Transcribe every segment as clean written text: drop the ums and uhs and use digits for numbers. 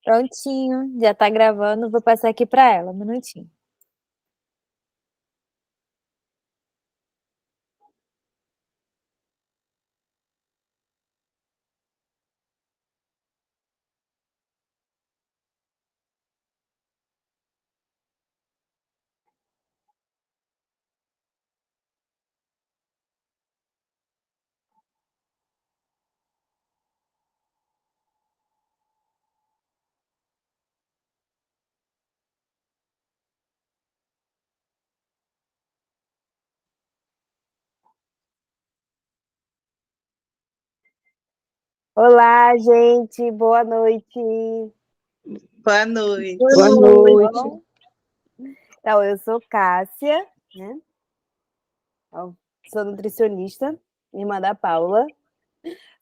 Prontinho, já tá gravando, vou passar aqui para ela, um minutinho. Olá, gente, boa noite. Boa noite. Boa noite. Então, eu sou Cássia, né? Sou nutricionista, irmã da Paula.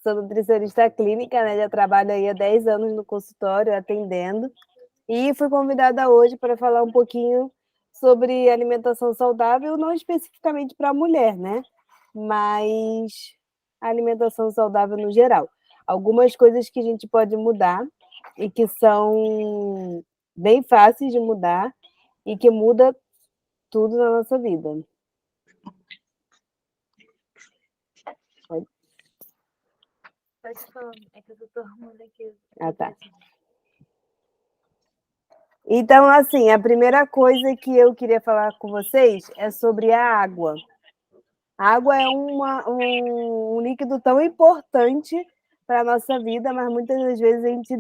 Sou nutricionista clínica, né? Já trabalho aí há 10 anos no consultório atendendo. E fui convidada hoje para falar um pouquinho sobre alimentação saudável, não especificamente para a mulher, né? Mas alimentação saudável no geral. Algumas coisas que a gente pode mudar e que são bem fáceis de mudar e que muda tudo na nossa vida. Pode falar, é que eu tô arrumando aqui. Ah, tá. Então, assim, a primeira coisa que eu queria falar com vocês é sobre a água. A água é um líquido tão importante para a nossa vida, mas muitas das vezes a gente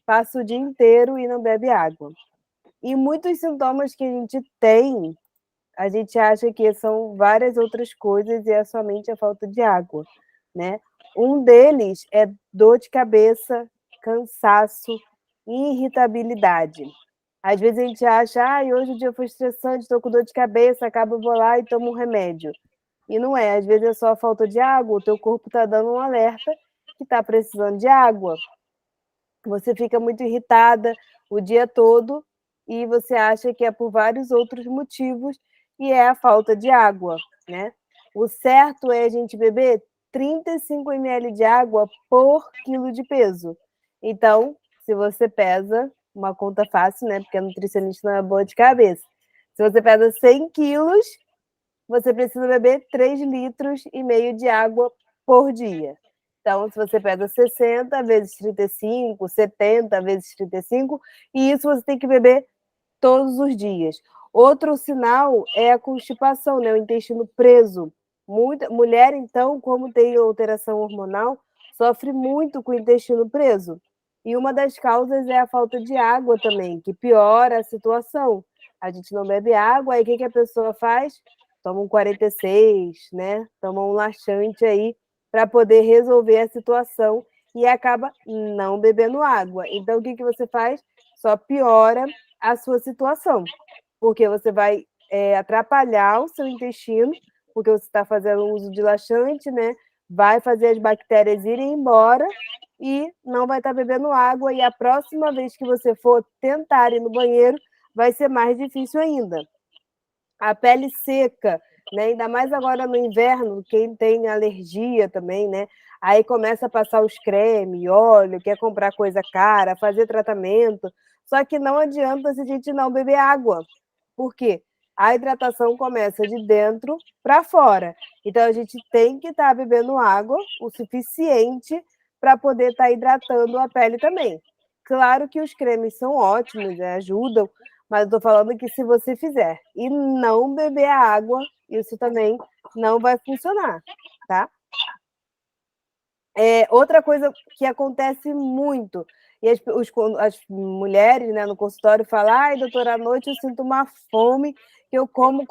passa o dia inteiro e não bebe água. E muitos sintomas que a gente tem, a gente acha que são várias outras coisas e é somente a falta de água, né? Um deles é dor de cabeça, cansaço e irritabilidade. Às vezes a gente acha, hoje o dia foi estressante, estou com dor de cabeça, acabo, vou lá e tomo um remédio. E não é, às vezes é só a falta de água, o teu corpo está dando um alerta que está precisando de água. Você fica muito irritada o dia todo e você acha que é por vários outros motivos e é a falta de água, né? O certo é a gente beber 35 ml de água por quilo de peso. Então, se você pesa, uma conta fácil, né? Porque a nutricionista não é boa de cabeça. Se você pesa 100 quilos, você precisa beber 3,5 litros de água por dia. Então, se você pesa 60 vezes 35, 70 vezes 35, e isso você tem que beber todos os dias. Outro sinal é a constipação, né? O intestino preso. Muita mulher, então, como tem alteração hormonal, sofre muito com o intestino preso. E uma das causas é a falta de água também, que piora a situação. A gente não bebe água, aí o que a pessoa faz? Toma um 46, né? Toma um laxante aí para poder resolver a situação e acaba não bebendo água. Então, o que você faz? Só piora a sua situação, porque você vai atrapalhar o seu intestino, porque você está fazendo uso de laxante, né? Vai fazer as bactérias irem embora e não vai estar bebendo água, e a próxima vez que você for tentar ir no banheiro, vai ser mais difícil ainda. A pele seca, né? Ainda mais agora no inverno, quem tem alergia também, né? Aí começa a passar os cremes, óleo, quer comprar coisa cara, fazer tratamento. Só que não adianta se a gente não beber água. Por quê? A hidratação começa de dentro para fora. Então a gente tem que estar bebendo água o suficiente para poder estar hidratando a pele também. Claro que os cremes são ótimos, né? Ajudam, mas eu estou falando que se você fizer e não beber a água, isso também não vai funcionar, tá? Outra coisa que acontece muito, e as mulheres, né, no consultório falam, doutora, à noite eu sinto uma fome, que eu como,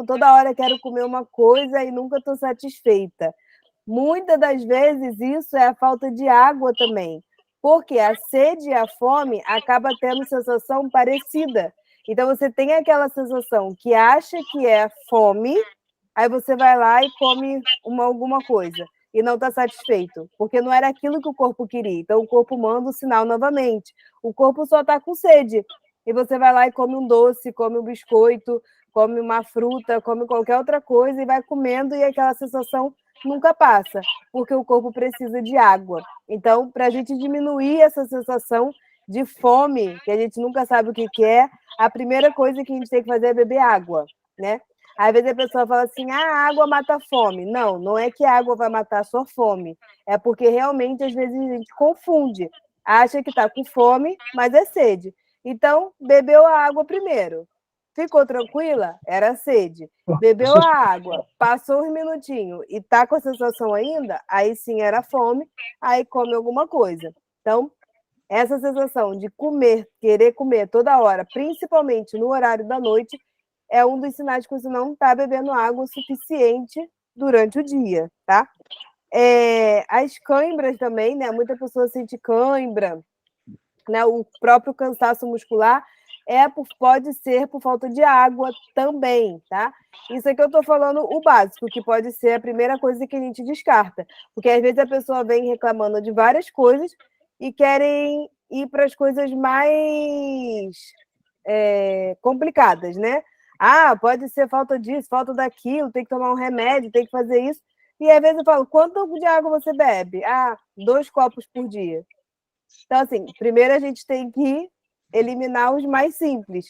toda hora quero comer uma coisa e nunca estou satisfeita. Muitas das vezes isso é a falta de água também, porque a sede e a fome acaba tendo sensação parecida. Então você tem aquela sensação que acha que é fome, aí você vai lá e come alguma coisa e não está satisfeito, porque não era aquilo que o corpo queria. Então o corpo manda o sinal novamente. O corpo só está com sede. E você vai lá e come um doce, come um biscoito, come uma fruta, come qualquer outra coisa e vai comendo, e aquela sensação nunca passa, porque o corpo precisa de água. Então, para a gente diminuir essa sensação de fome, que a gente nunca sabe o que é, a primeira coisa que a gente tem que fazer é beber água, né? Às vezes a pessoa fala assim, a água mata a fome. Não, não é que a água vai matar a sua fome. É porque realmente, às vezes, a gente confunde. Acha que está com fome, mas é sede. Então, bebeu a água primeiro. Ficou tranquila? Era sede. Bebeu a água, passou uns minutinhos e está com a sensação ainda? Aí sim era fome, aí come alguma coisa. Então, essa sensação de comer, querer comer toda hora, principalmente no horário da noite, é um dos sinais que você não está bebendo água o suficiente durante o dia, tá? As cãibras também, né? Muita pessoa sente cãibra, né? O próprio cansaço muscular pode ser por falta de água também, tá? Isso aqui eu estou falando o básico, que pode ser a primeira coisa que a gente descarta. Porque às vezes a pessoa vem reclamando de várias coisas e querem ir para as coisas mais complicadas, né? Ah, pode ser falta disso, falta daquilo, tem que tomar um remédio, tem que fazer isso. E às vezes eu falo, quanto de água você bebe? Ah, 2 copos por dia. Então, assim, primeiro a gente tem que eliminar os mais simples,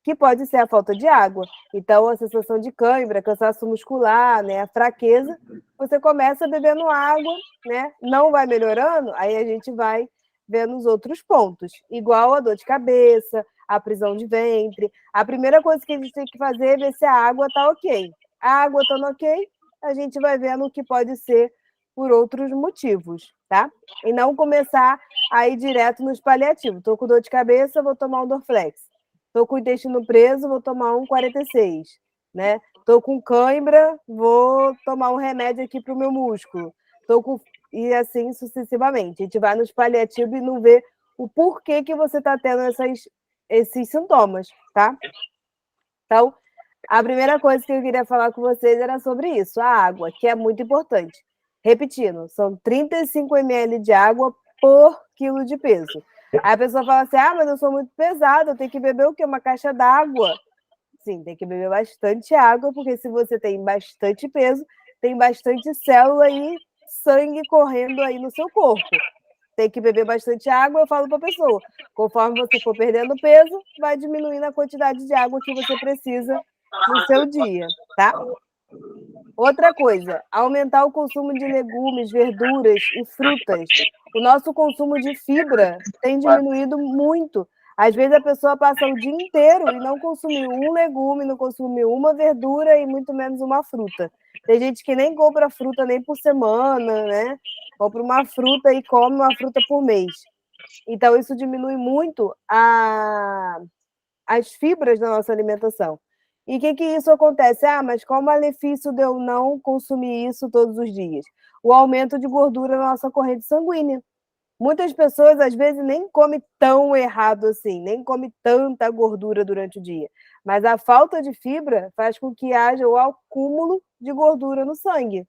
que pode ser a falta de água. Então, a sensação de cãibra, cansaço muscular, né, a fraqueza, você começa bebendo água, né? Não vai melhorando, aí a gente vai vendo os outros pontos, igual a dor de cabeça, a prisão de ventre. A primeira coisa que a gente tem que fazer é ver se a água está ok. A água estando ok, a gente vai vendo o que pode ser por outros motivos, tá? E não começar a ir direto nos paliativos. Estou com dor de cabeça, vou tomar um Dorflex. Estou com o intestino preso, vou tomar um 46, né? Estou com cãibra, vou tomar um remédio aqui para o meu músculo. Estou com e assim sucessivamente. A gente vai nos paliativos e não vê o porquê que você está tendo esses sintomas, tá? Então, a primeira coisa que eu queria falar com vocês era sobre isso, a água, que é muito importante. Repetindo, são 35 ml de água por quilo de peso. Aí a pessoa fala assim, mas eu sou muito pesada, eu tenho que beber o quê? Uma caixa d'água. Sim, tem que beber bastante água, porque se você tem bastante peso, tem bastante célula e sangue correndo aí no seu corpo. Tem que beber bastante água, eu falo para a pessoa. Conforme você for perdendo peso, vai diminuindo a quantidade de água que você precisa no seu dia, tá? Outra coisa, aumentar o consumo de legumes, verduras e frutas. O nosso consumo de fibra tem diminuído muito. Às vezes a pessoa passa o dia inteiro e não consumiu um legume, não consumiu uma verdura e muito menos uma fruta. Tem gente que nem compra fruta nem por semana, né? Compra uma fruta e come uma fruta por mês. Então, isso diminui muito as fibras da nossa alimentação. E o que isso acontece? Mas qual o malefício de eu não consumir isso todos os dias? O aumento de gordura na nossa corrente sanguínea. Muitas pessoas, às vezes, nem comem tão errado assim, nem comem tanta gordura durante o dia. Mas a falta de fibra faz com que haja o acúmulo de gordura no sangue.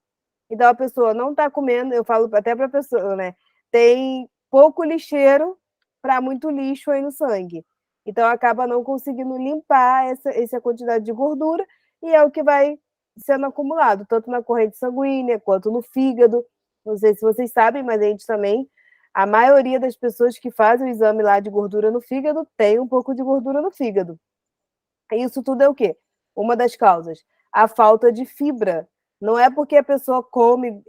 Então, a pessoa não está comendo, eu falo até para a pessoa, né? Tem pouco lixeiro para muito lixo aí no sangue. Então, acaba não conseguindo limpar essa quantidade de gordura e é o que vai sendo acumulado, tanto na corrente sanguínea quanto no fígado. Não sei se vocês sabem, mas a gente também, a maioria das pessoas que fazem o exame lá de gordura no fígado tem um pouco de gordura no fígado. E isso tudo é o quê? Uma das causas, a falta de fibra. Não é porque a pessoa come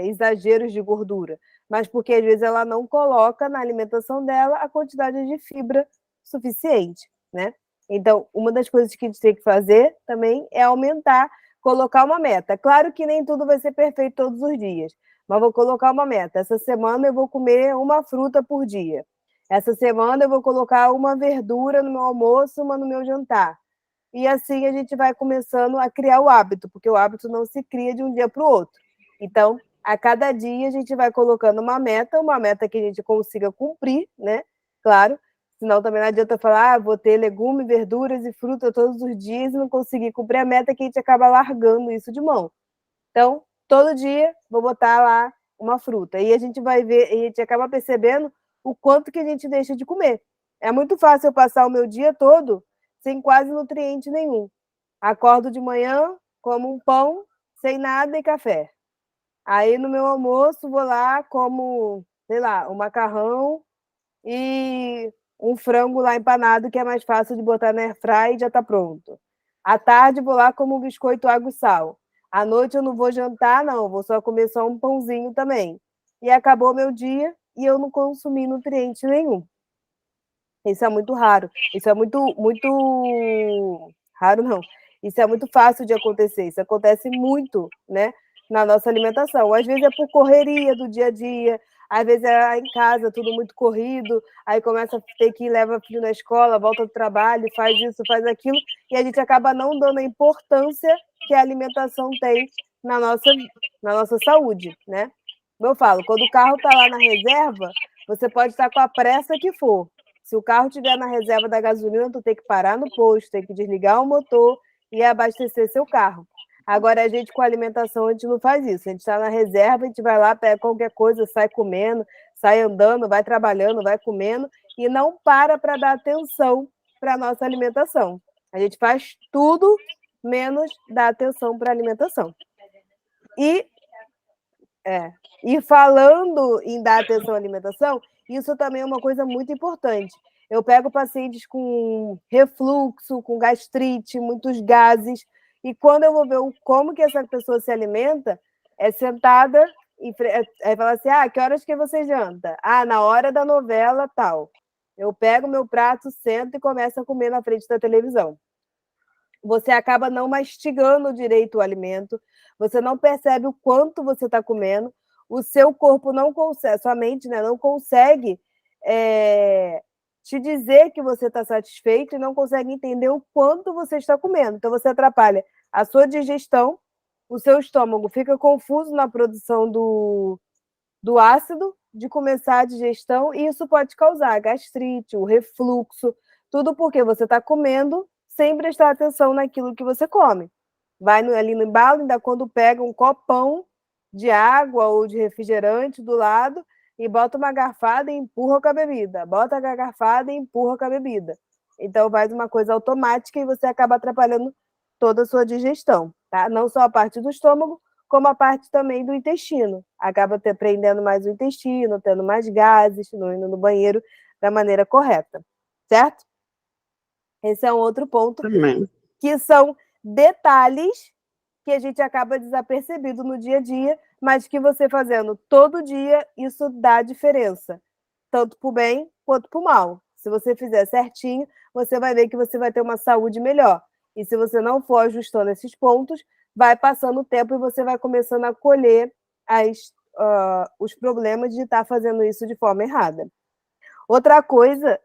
exageros de gordura, mas porque às vezes ela não coloca na alimentação dela a quantidade de fibra suficiente, né? Então, uma das coisas que a gente tem que fazer também é aumentar, colocar uma meta. Claro que nem tudo vai ser perfeito todos os dias, mas vou colocar uma meta. Essa semana eu vou comer uma fruta por dia. Essa semana eu vou colocar uma verdura no meu almoço, uma no meu jantar. E assim a gente vai começando a criar o hábito, porque o hábito não se cria de um dia para o outro. Então, a cada dia a gente vai colocando uma meta que a gente consiga cumprir, né? Claro, senão também não adianta falar, vou ter legumes, verduras e fruta todos os dias e não conseguir cumprir a meta, que a gente acaba largando isso de mão. Então, todo dia vou botar lá uma fruta. E a gente vai ver, a gente acaba percebendo o quanto que a gente deixa de comer. É muito fácil eu passar o meu dia todo sem quase nutriente nenhum. Acordo de manhã, como um pão, sem nada e café. Aí no meu almoço vou lá, como, sei lá, um macarrão e um frango lá empanado, que é mais fácil de botar na airfryer e já está pronto. À tarde vou lá como um biscoito água e sal. À noite eu não vou jantar, não, vou só comer só um pãozinho também. E acabou meu dia e eu não consumi nutriente nenhum. Isso é muito raro. Isso é muito raro, não. Isso é muito fácil de acontecer. Isso acontece muito, né, na nossa alimentação. Às vezes é por correria do dia a dia, às vezes é em casa, tudo muito corrido, aí começa a ter que ir, leva filho na escola, volta do trabalho, faz isso, faz aquilo, e a gente acaba não dando a importância que a alimentação tem na nossa saúde, né? Como eu falo, quando o carro está lá na reserva, você pode estar com a pressa que for. Se o carro estiver na reserva da gasolina, tu tem que parar no posto, tem que desligar o motor e abastecer seu carro. Agora, a gente com alimentação, a gente não faz isso. A gente está na reserva, a gente vai lá, pega qualquer coisa, sai comendo, sai andando, vai trabalhando, vai comendo e não para dar atenção para a nossa alimentação. A gente faz tudo menos dar atenção para a alimentação. E falando em dar atenção à alimentação, isso também é uma coisa muito importante. Eu pego pacientes com refluxo, com gastrite, muitos gases, e quando eu vou ver como que essa pessoa se alimenta, é sentada e fala assim, que horas que você janta? Na hora da novela, tal. Eu pego meu prato, sento e começo a comer na frente da televisão. Você acaba não mastigando direito o alimento, você não percebe o quanto você está comendo, o seu corpo não consegue, sua mente, né, não consegue te dizer que você está satisfeito e não consegue entender o quanto você está comendo. Então, você atrapalha a sua digestão, o seu estômago fica confuso na produção do ácido, de começar a digestão, e isso pode causar gastrite, o refluxo, tudo porque você está comendo sem prestar atenção naquilo que você come. Vai ali no embalo, ainda quando pega um copão de água ou de refrigerante do lado e bota uma garfada e empurra com a bebida. Bota a garfada e empurra com a bebida. Então, faz uma coisa automática e você acaba atrapalhando toda a sua digestão, tá? Não só a parte do estômago, como a parte também do intestino. Acaba prendendo mais o intestino, tendo mais gases, não indo no banheiro da maneira correta, certo? Esse é um outro ponto, Também. Que são detalhes que a gente acaba desapercebido no dia a dia, mas que você fazendo todo dia, isso dá diferença, tanto para o bem quanto para o mal. Se você fizer certinho, você vai ver que você vai ter uma saúde melhor. E se você não for ajustando esses pontos, vai passando o tempo e você vai começando a colher os problemas de estar fazendo isso de forma errada. Outra coisa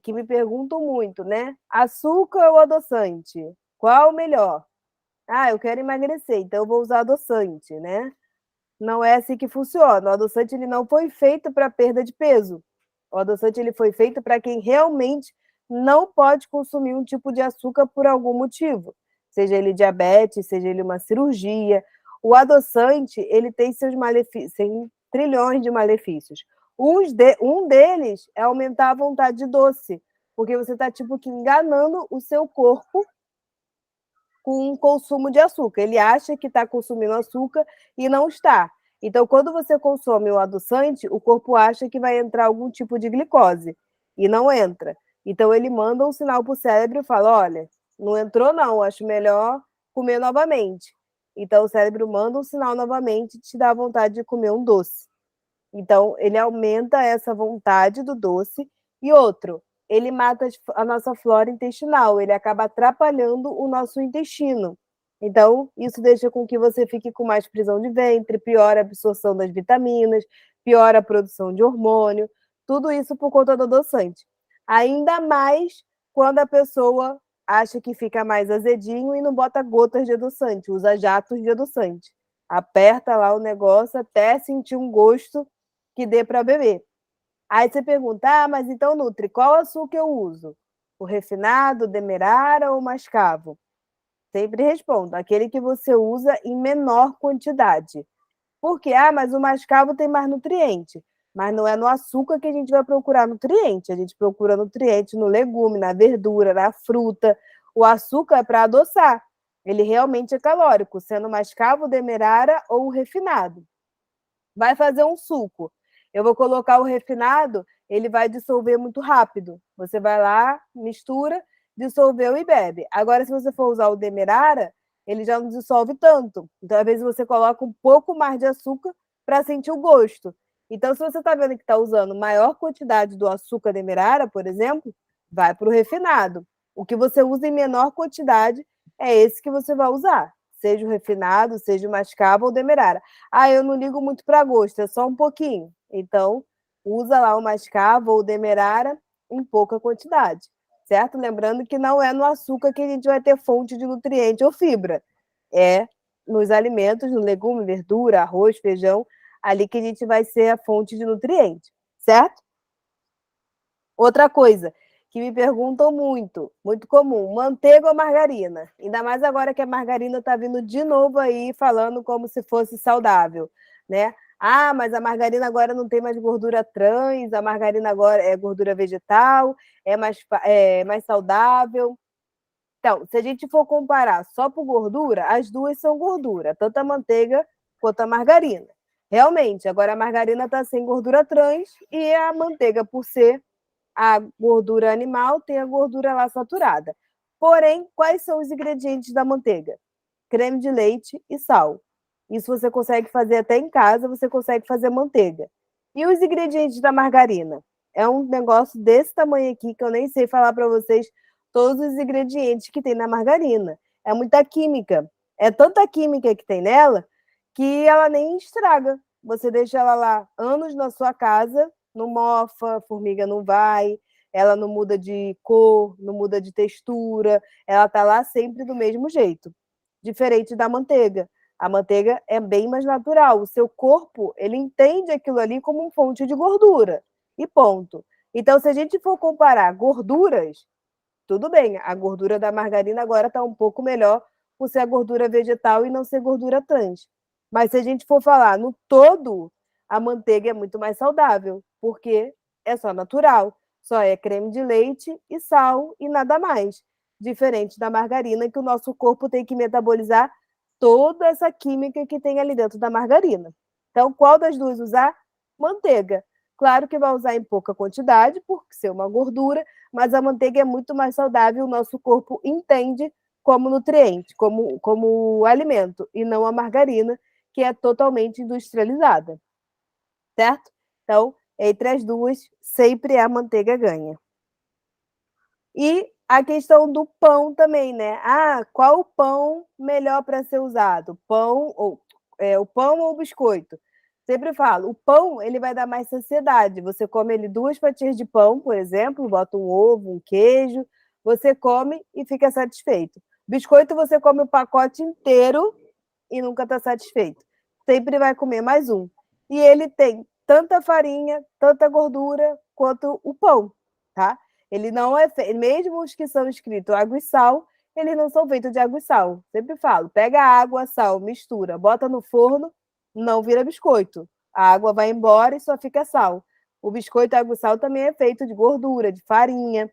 que me perguntam muito, né? Açúcar ou adoçante? Qual o melhor? Eu quero emagrecer, então eu vou usar adoçante, né? Não é assim que funciona. O adoçante ele não foi feito para perda de peso. O adoçante ele foi feito para quem realmente não pode consumir um tipo de açúcar por algum motivo. Seja ele diabetes, seja ele uma cirurgia. O adoçante ele tem seus malefícios, tem trilhões de malefícios. Um deles é aumentar a vontade de doce, porque você está tipo que enganando o seu corpo com o consumo de açúcar. Ele acha que está consumindo açúcar e não está. Então, quando você consome o adoçante, o corpo acha que vai entrar algum tipo de glicose e não entra. Então, ele manda um sinal para o cérebro e fala: olha, não entrou, não, acho melhor comer novamente. Então, o cérebro manda um sinal novamente e te dá vontade de comer um doce. Então, ele aumenta essa vontade do doce. E outro, ele mata a nossa flora intestinal, ele acaba atrapalhando o nosso intestino. Então, isso deixa com que você fique com mais prisão de ventre, piora a absorção das vitaminas, piora a produção de hormônio, tudo isso por conta do adoçante. Ainda mais quando a pessoa acha que fica mais azedinho e não bota gotas de adoçante, usa jatos de adoçante. Aperta lá o negócio até sentir um gosto que dê para beber. Aí você pergunta, mas então, Nutri, qual açúcar eu uso? O refinado, o demerara ou o mascavo? Sempre respondo, aquele que você usa em menor quantidade. Por quê? Mas o mascavo tem mais nutriente. Mas não é no açúcar que a gente vai procurar nutriente. A gente procura nutriente no legume, na verdura, na fruta. O açúcar é para adoçar. Ele realmente é calórico, sendo mascavo, demerara ou refinado. Vai fazer um suco. Eu vou colocar o refinado, ele vai dissolver muito rápido. Você vai lá, mistura, dissolveu e bebe. Agora, se você for usar o demerara, ele já não dissolve tanto. Então, às vezes, você coloca um pouco mais de açúcar para sentir o gosto. Então, se você está vendo que está usando maior quantidade do açúcar demerara, por exemplo, vai para o refinado. O que você usa em menor quantidade é esse que você vai usar. Seja o refinado, seja o mascavo ou o demerara. Ah, eu não ligo muito para gosto, é só um pouquinho. Então, usa lá o mascavo ou o demerara em pouca quantidade, certo? Lembrando que não é no açúcar que a gente vai ter fonte de nutriente ou fibra. É nos alimentos, no legume, verdura, arroz, feijão, ali que a gente vai ser a fonte de nutriente, certo? Outra coisa que me perguntam muito, muito comum, manteiga ou margarina? Ainda mais agora que a margarina está vindo de novo aí falando como se fosse saudável, né? Ah, mas a margarina agora não tem mais gordura trans, a margarina agora é gordura vegetal, é mais saudável. Então, se a gente for comparar só por gordura, as duas são gordura, tanto a manteiga quanto a margarina. Realmente, agora a margarina está sem gordura trans e a manteiga, por ser a gordura animal, tem a gordura lá saturada. Porém, quais são os ingredientes da manteiga? Creme de leite e sal. Isso você consegue fazer até em casa, você consegue fazer manteiga. E os ingredientes da margarina? É um negócio desse tamanho aqui que eu nem sei falar para vocês todos os ingredientes que tem na margarina. É muita química. É tanta química que tem nela que ela nem estraga. Você deixa ela lá anos na sua casa, não mofa, formiga não vai, ela não muda de cor, não muda de textura, ela tá lá sempre do mesmo jeito. Diferente da manteiga. A manteiga é bem mais natural. O seu corpo, ele entende aquilo ali como uma fonte de gordura. E ponto. Então, se a gente for comparar gorduras, tudo bem, a gordura da margarina agora está um pouco melhor por ser a gordura vegetal e não ser gordura trans. Mas se a gente for falar no todo, a manteiga é muito mais saudável, porque é só natural, só é creme de leite e sal e nada mais. Diferente da margarina, que o nosso corpo tem que metabolizar toda essa química que tem ali dentro da margarina. Então, qual das duas usar? Manteiga. Claro que vai usar em pouca quantidade, por ser uma gordura, mas a manteiga é muito mais saudável, o nosso corpo entende como nutriente, como alimento, e não a margarina, que é totalmente industrializada, certo? Então, entre as duas, sempre a manteiga ganha. E a questão do pão também, né? Ah, qual o pão melhor para ser usado? O pão ou o biscoito? Sempre falo, o pão ele vai dar mais saciedade. Você come ele 2 fatias de pão, por exemplo, bota um ovo, um queijo, você come e fica satisfeito. Biscoito você come o pacote inteiro e nunca está satisfeito. Sempre vai comer mais um. E ele tem tanta farinha, tanta gordura quanto o pão, tá? Ele não é mesmo os que são escritos água e sal, eles não são feitos de água e sal. Sempre falo, pega água, sal, mistura, bota no forno, não vira biscoito. A água vai embora e só fica sal. O biscoito água e sal também é feito de gordura, de farinha.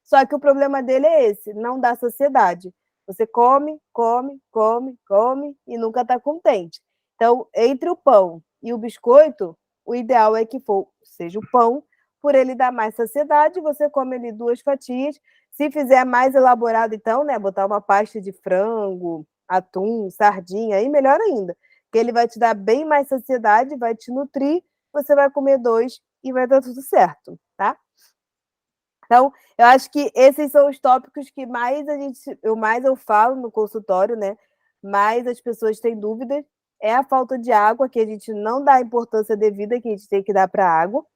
Só que o problema dele é esse, não dá saciedade. Você come, come, come, come e nunca está contente. Então, entre o pão e o biscoito, o ideal é que seja o pão, por ele dar mais saciedade, você come ali 2 fatias. Se fizer mais elaborado, então, né, botar uma pasta de frango, atum, sardinha, aí melhor ainda, que ele vai te dar bem mais saciedade, vai te nutrir, você vai comer 2 e vai dar tudo certo, tá? Então, eu acho que esses são os tópicos que mais eu falo no consultório, né? Mais as pessoas têm dúvidas. É a falta de água, que a gente não dá a importância devida que a gente tem que dar para a água.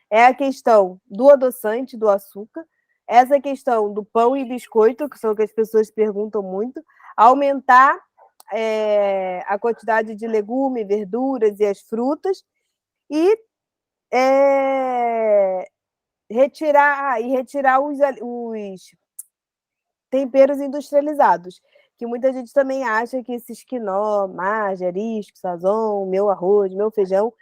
É a questão do adoçante, do açúcar. Essa questão do pão e biscoito, que são o que as pessoas perguntam muito. Aumentar a quantidade de legumes, verduras e as frutas. E retirar os temperos industrializados, que muita gente também acha que esses quinó, marge, arisco, sazon, meu arroz, meu feijão,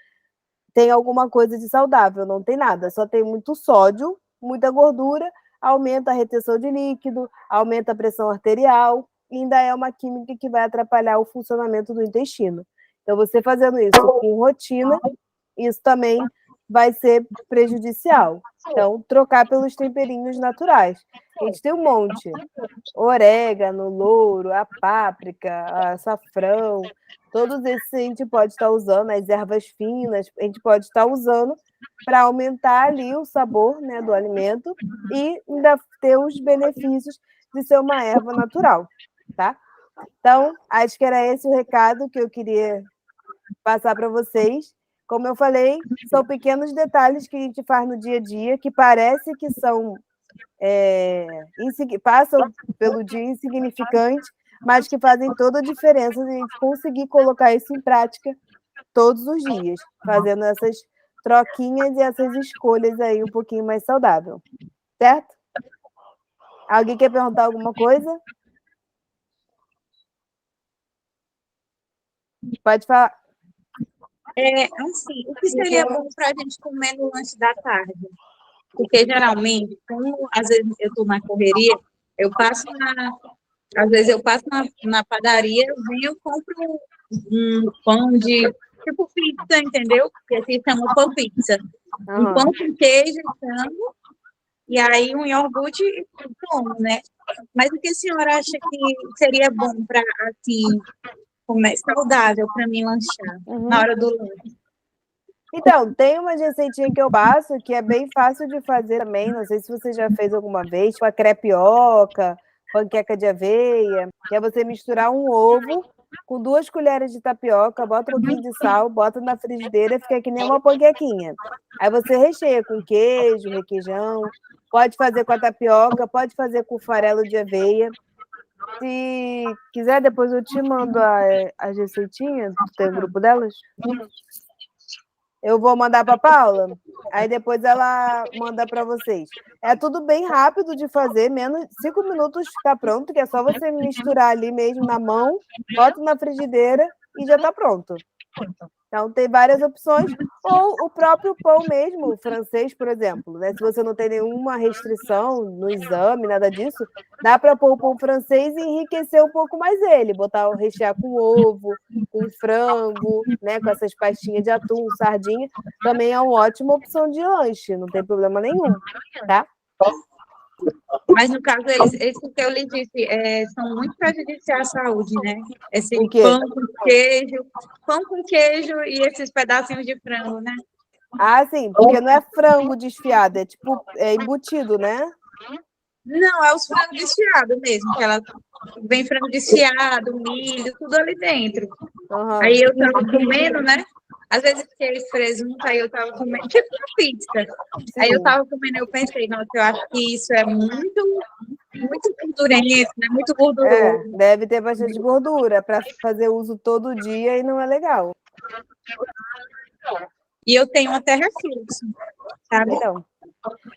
tem alguma coisa de saudável, não tem nada, só tem muito sódio, muita gordura, aumenta a retenção de líquido, aumenta a pressão arterial, e ainda é uma química que vai atrapalhar o funcionamento do intestino. Então, você fazendo isso com rotina, isso também vai ser prejudicial. Então, trocar pelos temperinhos naturais. A gente tem um monte. Orégano, louro, a páprica, a açafrão, todos esses a gente pode estar usando, as ervas finas, a gente pode estar usando para aumentar ali o sabor, né, do alimento e ainda ter os benefícios de ser uma erva natural, tá? Então, acho que era esse o recado que eu queria passar para vocês. Como eu falei, são pequenos detalhes que a gente faz no dia a dia que parece que são passam pelo dia insignificante, mas que fazem toda a diferença se a gente conseguir colocar isso em prática todos os dias, fazendo essas troquinhas e essas escolhas aí um pouquinho mais saudável. Certo? Alguém quer perguntar alguma coisa? Pode falar. Assim, o que seria bom para a gente comer no lanche da tarde? Porque, geralmente, como às vezes eu estou na correria, às vezes eu passo na padaria, eu venho e compro um pão de, tipo pizza, entendeu? Que aqui chama pão pizza. Um pão com queijo e frango, e aí um iogurte e como, né? Mas o que a senhora acha que seria bom para, assim, comer saudável para mim lanchar na hora do lanche? Então, tem uma receitinha que eu passo que é bem fácil de fazer também. Não sei se você já fez alguma vez, tipo a crepioca, panqueca de aveia, que é você misturar um ovo com 2 colheres de tapioca, bota um pouquinho de sal, bota na frigideira, fica que nem uma panquequinha. Aí você recheia com queijo, requeijão, pode fazer com a tapioca, pode fazer com farelo de aveia. Se quiser, depois eu te mando a receitinha, tem o grupo delas? Eu vou mandar para a Paula, aí depois ela manda para vocês. É tudo bem rápido de fazer, menos 5 minutos está pronto, que é só você misturar ali mesmo na mão, bota na frigideira e já está pronto. Então, tem várias opções. Ou o próprio pão mesmo, o francês, por exemplo. Né? Se você não tem nenhuma restrição no exame, nada disso, dá para pôr o pão francês e enriquecer um pouco mais ele. Botar, rechear com ovo, com frango, né? Com essas pastinhas de atum, sardinha. Também é uma ótima opção de lanche, não tem problema nenhum, tá? Mas, no caso, esse que eu lhe disse, são muito prejudiciais à saúde, né? Esse O quê? pão com queijo e esses pedacinhos de frango, né? Ah, sim, porque não é frango desfiado, é tipo embutido, né? Não, é os frangos desfiados mesmo, que ela vem frango desfiado, milho, tudo ali dentro. Uhum. Aí eu tava comendo, né? Às vezes fiquei presunto, aí eu tava comendo, tipo uma pizza. Sim. Aí eu tava comendo, eu pensei, nossa, eu acho que isso é muito gordurento, né? Muito gorduroso. Deve ter bastante gordura para fazer uso todo dia e não é legal. E eu tenho até refluxo, sabe?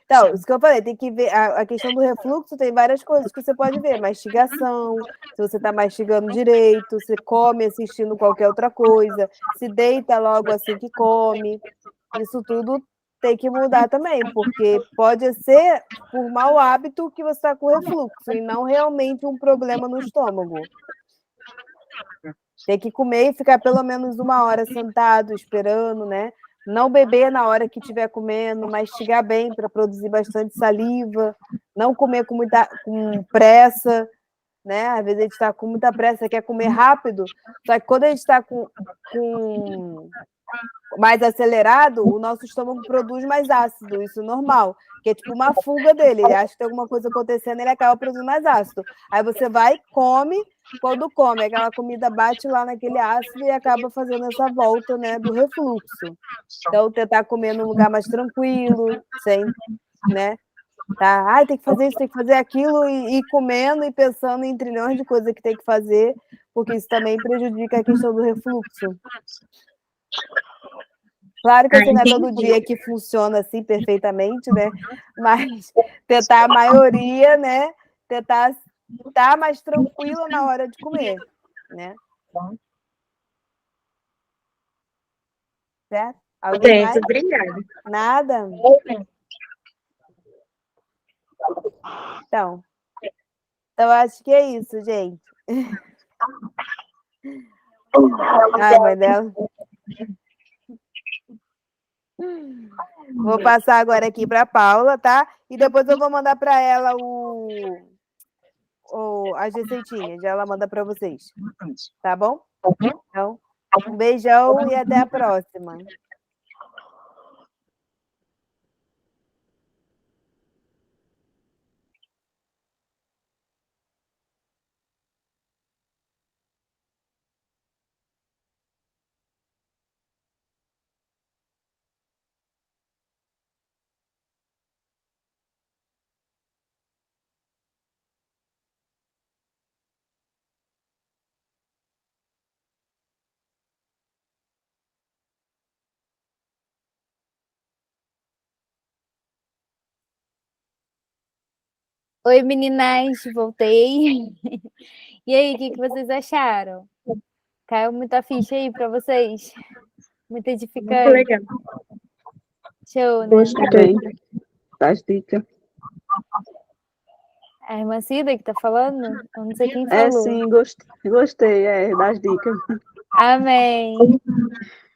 Então, isso que eu falei, tem que ver a questão do refluxo, tem várias coisas que você pode ver, mastigação, se você está mastigando direito, se come assistindo qualquer outra coisa, se deita logo assim que come, isso tudo tem que mudar também, porque pode ser por mau hábito que você está com refluxo e não realmente um problema no estômago. Tem que comer e ficar pelo menos 1 hora sentado, esperando, né? Não beber na hora que estiver comendo, mastigar bem para produzir bastante saliva, não comer com pressa, né? Às vezes a gente está com muita pressa, quer comer rápido, só que quando a gente está com mais acelerado, o nosso estômago produz mais ácido, isso é normal, que é tipo uma fuga dele, ele acha que tem alguma coisa acontecendo, ele acaba produzindo mais ácido. Aí você vai, come, quando come, aquela comida bate lá naquele ácido e acaba fazendo essa volta, né, do refluxo. Então, tentar comer num lugar mais tranquilo, sem, né, tá? Ai, tem que fazer isso, tem que fazer aquilo, e ir comendo e pensando em trilhões de coisas que tem que fazer, porque isso também prejudica a questão do refluxo. Claro que assim, não é todo dia que funciona assim perfeitamente, né? Mas tentar a maioria, né? Tentar estar mais tranquila na hora de comer, né? Certo? Alguém mais? Obrigada. Nada? Então, acho que é isso, gente. Ai, mãe dela. Vou passar agora aqui para Paula, tá? E depois eu vou mandar para ela as receitinhas. Ela manda para vocês. Tá bom? Então, um beijão e até a próxima. Oi, meninas, voltei. E aí, o que vocês acharam? Caiu muita ficha aí para vocês? Muito edificante. Muito legal. Show, né? Gostei das dicas. A irmã Cida que tá falando? Eu não sei quem É, falou. sim, gostei das dicas. Amém.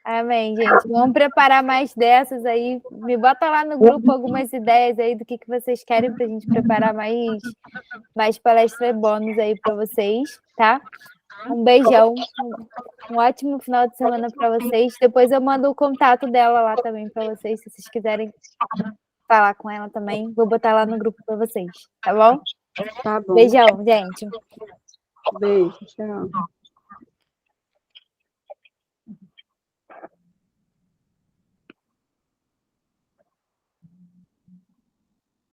Amém, gente. Vamos preparar mais dessas aí. Me bota lá no grupo algumas ideias aí do que vocês querem para a gente preparar mais palestras bônus aí para vocês, tá? Um beijão. Um ótimo final de semana para vocês. Depois eu mando o contato dela lá também para vocês, se vocês quiserem falar com ela também. Vou botar lá no grupo para vocês, tá bom? Tá bom. Beijão, gente. Beijo, tchau.